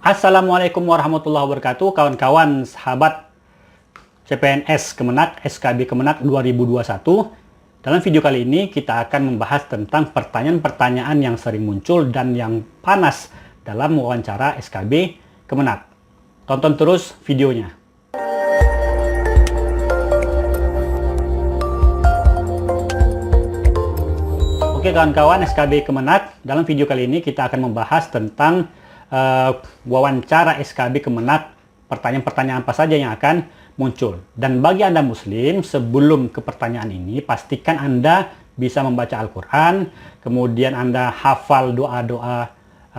Assalamualaikum warahmatullahi wabarakatuh, kawan-kawan sahabat CPNS Kemenak, SKB Kemenak 2021. Dalam video kali ini kita akan membahas tentang pertanyaan-pertanyaan yang sering muncul dan yang panas dalam wawancara SKB Kemenak. Tonton terus videonya. Oke kawan-kawan SKB Kemenak, dalam video kali ini kita akan membahas tentang wawancara SKB Kemenak, pertanyaan-pertanyaan apa saja yang akan muncul. Dan bagi Anda Muslim, sebelum ke pertanyaan ini, pastikan Anda bisa membaca Al-Quran, kemudian Anda hafal doa-doa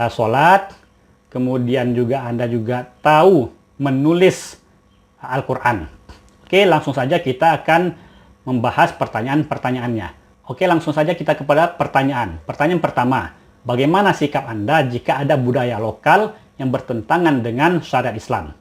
sholat, kemudian juga Anda juga tahu menulis Al-Quran. Oke, langsung saja kita akan membahas pertanyaan-pertanyaannya. Oke, langsung saja kita kepada pertanyaan. Pertanyaan pertama, bagaimana sikap Anda jika ada budaya lokal yang bertentangan dengan syariat Islam?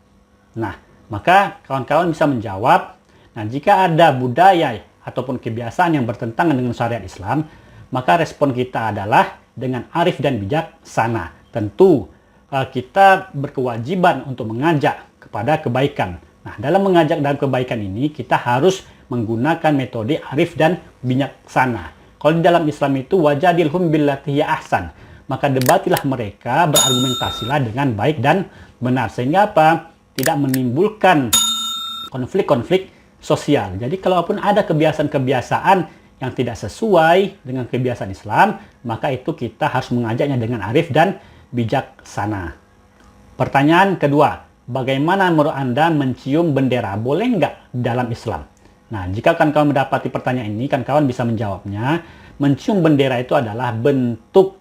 Nah, maka kawan-kawan bisa menjawab, nah jika ada budaya ataupun kebiasaan yang bertentangan dengan syariat Islam, maka respon kita adalah dengan arif dan bijaksana. Tentu kita berkewajiban untuk mengajak kepada kebaikan. Nah, dalam mengajak dalam kebaikan ini, kita harus menggunakan metode arif dan bijaksana. Kalau di dalam Islam itu wajadilhum billati hiya ahsan, maka debatilah mereka, berargumentasilah dengan baik dan benar, sehingga apa? Tidak menimbulkan konflik-konflik sosial. Jadi kalaupun ada kebiasaan-kebiasaan yang tidak sesuai dengan kebiasaan Islam, maka itu kita harus mengajaknya dengan arif dan bijaksana. Pertanyaan kedua, bagaimana menurut Anda mencium bendera? Boleh nggak dalam Islam? Nah, jika kawan-kawan mendapati pertanyaan ini, kawan-kawan bisa menjawabnya. Mencium bendera itu adalah bentuk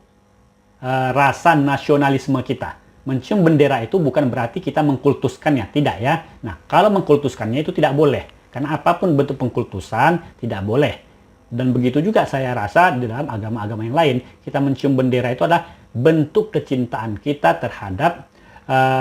rasa nasionalisme kita. Mencium bendera itu bukan berarti kita mengkultuskannya, tidak ya. Nah, kalau mengkultuskannya itu tidak boleh. Karena apapun bentuk pengkultusan, tidak boleh. Dan begitu juga saya rasa di dalam agama-agama yang lain. Kita mencium bendera itu adalah bentuk kecintaan kita terhadap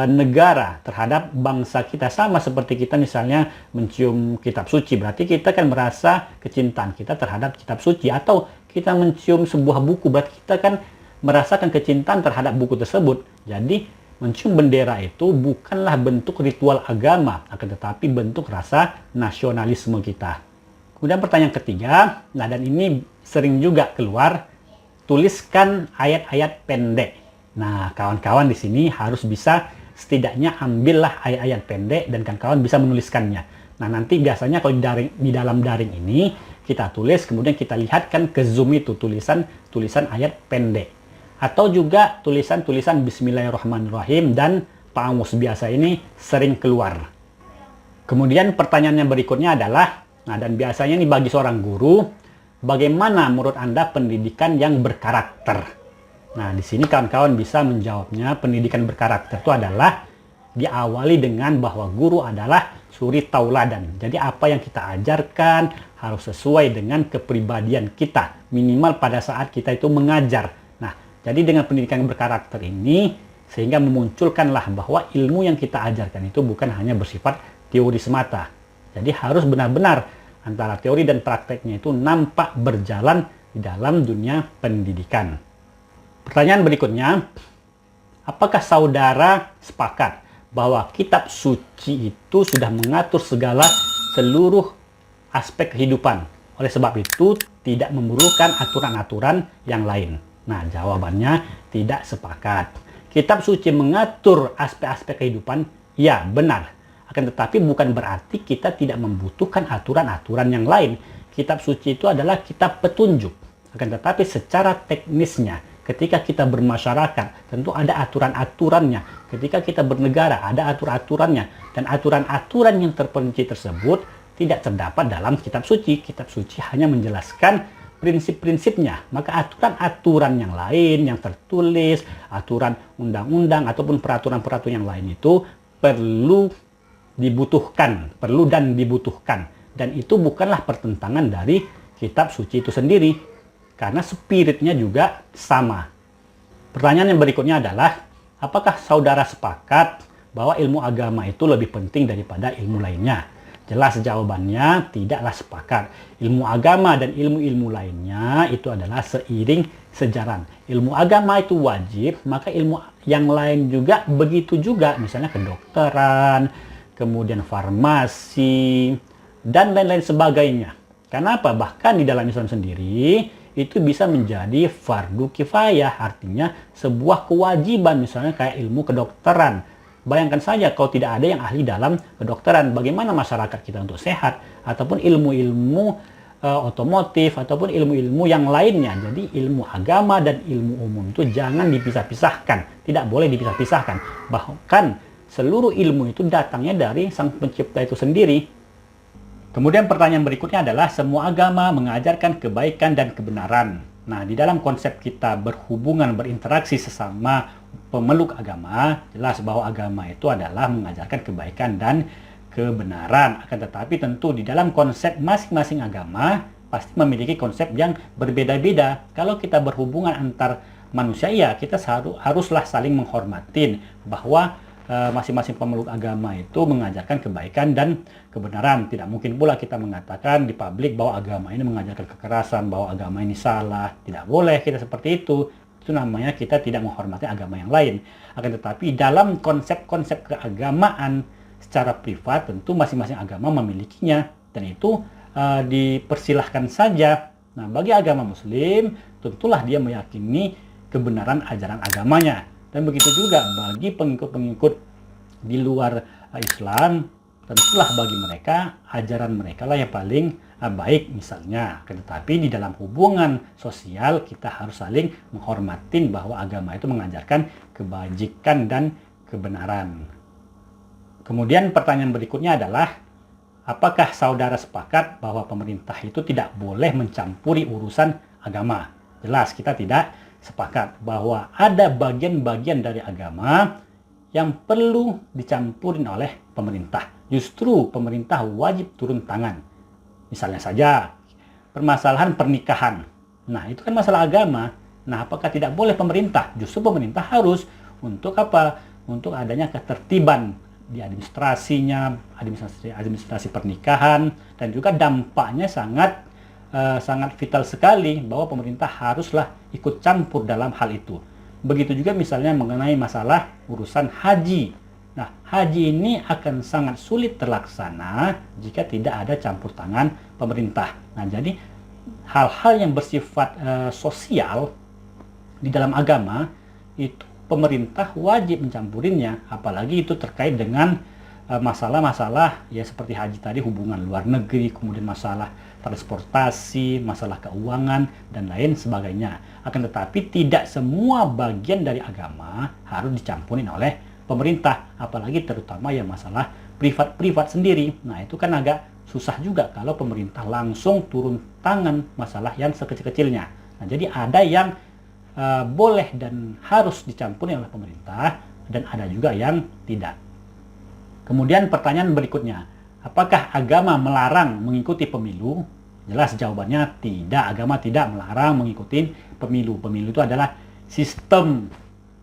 negara, terhadap bangsa kita, sama seperti kita misalnya mencium kitab suci, berarti kita kan merasa kecintaan kita terhadap kitab suci, atau kita mencium sebuah buku, berarti kita kan merasakan kecintaan terhadap buku tersebut. Jadi mencium bendera itu bukanlah bentuk ritual agama, akan tetapi bentuk rasa nasionalisme kita. Kemudian pertanyaan ketiga, nah dan ini sering juga keluar, tuliskan ayat-ayat pendek. Nah, kawan-kawan di sini harus bisa setidaknya ambillah ayat-ayat pendek dan kawan-kawan bisa menuliskannya. Nah, nanti biasanya kalau di dalam daring ini kita tulis, kemudian kita lihatkan ke Zoom itu tulisan ayat pendek. Atau juga tulisan-tulisan Bismillahirrahmanirrahim dan Pamus biasa ini sering keluar. Kemudian pertanyaan yang berikutnya adalah, nah dan biasanya ini bagi seorang guru, bagaimana menurut Anda pendidikan yang berkarakter? Nah, di sini kawan-kawan bisa menjawabnya. Pendidikan berkarakter itu adalah diawali dengan bahwa guru adalah suri tauladan. Jadi apa yang kita ajarkan harus sesuai dengan kepribadian kita, minimal pada saat kita itu mengajar. Nah, jadi dengan pendidikan berkarakter ini sehingga memunculkanlah bahwa ilmu yang kita ajarkan itu bukan hanya bersifat teori semata. Jadi harus benar-benar antara teori dan prakteknya itu nampak berjalan di dalam dunia pendidikan. Pertanyaan berikutnya, apakah saudara sepakat bahwa kitab suci itu sudah mengatur seluruh aspek kehidupan? Oleh sebab itu, tidak memerlukan aturan-aturan yang lain. Nah, jawabannya tidak sepakat. Kitab suci mengatur aspek-aspek kehidupan, ya benar. Akan tetapi bukan berarti kita tidak membutuhkan aturan-aturan yang lain. Kitab suci itu adalah kitab petunjuk. Akan tetapi secara teknisnya, ketika kita bermasyarakat, tentu ada aturan-aturannya. Ketika kita bernegara, ada aturan-aturannya. Dan aturan-aturan yang terperinci tersebut tidak terdapat dalam kitab suci. Kitab suci hanya menjelaskan prinsip-prinsipnya. Maka aturan-aturan yang lain, yang tertulis, aturan undang-undang, ataupun peraturan-peraturan yang lain itu perlu dan dibutuhkan. Dan itu bukanlah pertentangan dari kitab suci itu sendiri. Karena spiritnya juga sama. Pertanyaan yang berikutnya adalah, apakah saudara sepakat bahwa ilmu agama itu lebih penting daripada ilmu lainnya? Jelas jawabannya tidaklah sepakat. Ilmu agama dan ilmu-ilmu lainnya itu adalah seiring sejalan. Ilmu agama itu wajib, maka ilmu yang lain juga begitu juga, misalnya kedokteran, kemudian farmasi, dan lain-lain sebagainya. Kenapa? Bahkan di dalam Islam sendiri itu bisa menjadi fardu kifayah, artinya sebuah kewajiban, misalnya kayak ilmu kedokteran. Bayangkan saja kalau tidak ada yang ahli dalam kedokteran, bagaimana masyarakat kita untuk sehat, ataupun ilmu-ilmu otomotif, ataupun ilmu-ilmu yang lainnya. Jadi ilmu agama dan ilmu umum itu jangan dipisah-pisahkan, tidak boleh dipisah-pisahkan. Bahkan seluruh ilmu itu datangnya dari Sang Pencipta itu sendiri. Kemudian pertanyaan berikutnya adalah, semua agama mengajarkan kebaikan dan kebenaran. Nah, di dalam konsep kita berhubungan, berinteraksi sesama pemeluk agama, jelas bahwa agama itu adalah mengajarkan kebaikan dan kebenaran. Akan tetapi tentu di dalam konsep masing-masing agama pasti memiliki konsep yang berbeda-beda. Kalau kita berhubungan antar manusia, ya kita haruslah saling menghormatin bahwa masing-masing pemeluk agama itu mengajarkan kebaikan dan kebenaran. Tidak mungkin pula kita mengatakan di publik bahwa agama ini mengajarkan kekerasan, bahwa agama ini salah. Tidak boleh kita seperti itu. Itu namanya kita tidak menghormati agama yang lain. Akan tetapi dalam konsep-konsep keagamaan secara privat tentu masing-masing agama memilikinya, dan itu dipersilahkan saja. Nah, bagi agama Muslim tentulah dia meyakini kebenaran ajaran agamanya, dan begitu juga bagi pengikut-pengikut di luar Islam, tentulah bagi mereka ajaran mereka lah yang paling baik misalnya. Tetapi di dalam hubungan sosial kita harus saling menghormatin bahwa agama itu mengajarkan kebajikan dan kebenaran. Kemudian pertanyaan berikutnya adalah, apakah saudara sepakat bahwa pemerintah itu tidak boleh mencampuri urusan agama? Jelas kita tidak sepakat bahwa ada bagian-bagian dari agama yang perlu dicampurin oleh pemerintah. Justru pemerintah wajib turun tangan. Misalnya saja permasalahan pernikahan. Nah, itu kan masalah agama. Nah, apakah tidak boleh pemerintah? Justru pemerintah harus. Untuk apa? Untuk adanya ketertiban di administrasinya, administrasi pernikahan, dan juga dampaknya sangat vital sekali bahwa pemerintah haruslah ikut campur dalam hal itu. Begitu juga misalnya mengenai masalah urusan haji. Nah, haji ini akan sangat sulit terlaksana jika tidak ada campur tangan pemerintah. Nah, jadi hal-hal yang bersifat sosial di dalam agama itu pemerintah wajib mencampurinya, apalagi itu terkait dengan masalah-masalah ya seperti haji tadi, hubungan luar negeri, kemudian masalah transportasi, masalah keuangan, dan lain sebagainya. Akan tetapi tidak semua bagian dari agama harus dicampurin oleh pemerintah, apalagi terutama yang masalah privat-privat sendiri. Nah, itu kan agak susah juga kalau pemerintah langsung turun tangan masalah yang sekecil-kecilnya. Nah, jadi ada yang boleh dan harus dicampuri oleh pemerintah, dan ada juga yang tidak. Kemudian pertanyaan berikutnya, apakah agama melarang mengikuti pemilu? Jelas jawabannya tidak. Agama tidak melarang mengikuti pemilu. Pemilu itu adalah sistem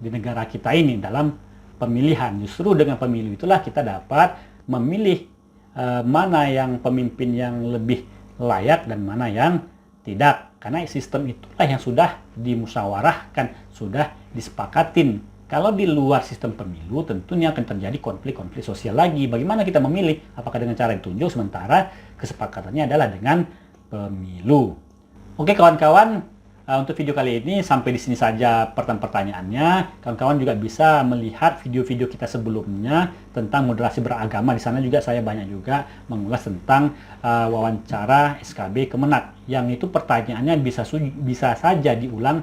di negara kita ini dalam pemilihan. Justru dengan pemilu itulah kita dapat memilih mana yang pemimpin yang lebih layak dan mana yang tidak. Karena sistem itulah yang sudah dimusyawarahkan, sudah disepakatin. Kalau di luar sistem pemilu, tentunya akan terjadi konflik-konflik sosial lagi. Bagaimana kita memilih? Apakah dengan cara ditunjuk, sementara kesepakatannya adalah dengan pemilu. Oke kawan-kawan, untuk video kali ini sampai di sini saja pertanyaannya. Kawan-kawan juga bisa melihat video-video kita sebelumnya tentang moderasi beragama. Di sana juga saya banyak juga mengulas tentang wawancara SKB Kemenak. Yang itu pertanyaannya bisa saja diulang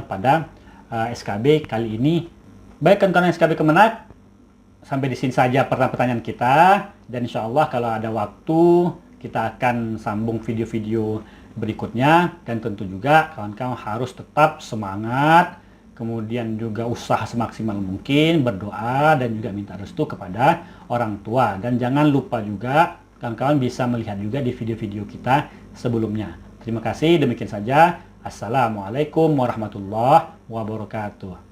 pada SKB kali ini. Baik kawan-kawan SKB Kemenak, sampai di sini saja pertanyaan kita. Dan insya Allah kalau ada waktu kita akan sambung video-video berikutnya, dan tentu juga kawan-kawan harus tetap semangat, kemudian juga usaha semaksimal mungkin, berdoa, dan juga minta restu kepada orang tua. Dan jangan lupa juga kawan-kawan bisa melihat juga di video-video kita sebelumnya. Terima kasih, demikian saja. Assalamualaikum warahmatullahi wabarakatuh.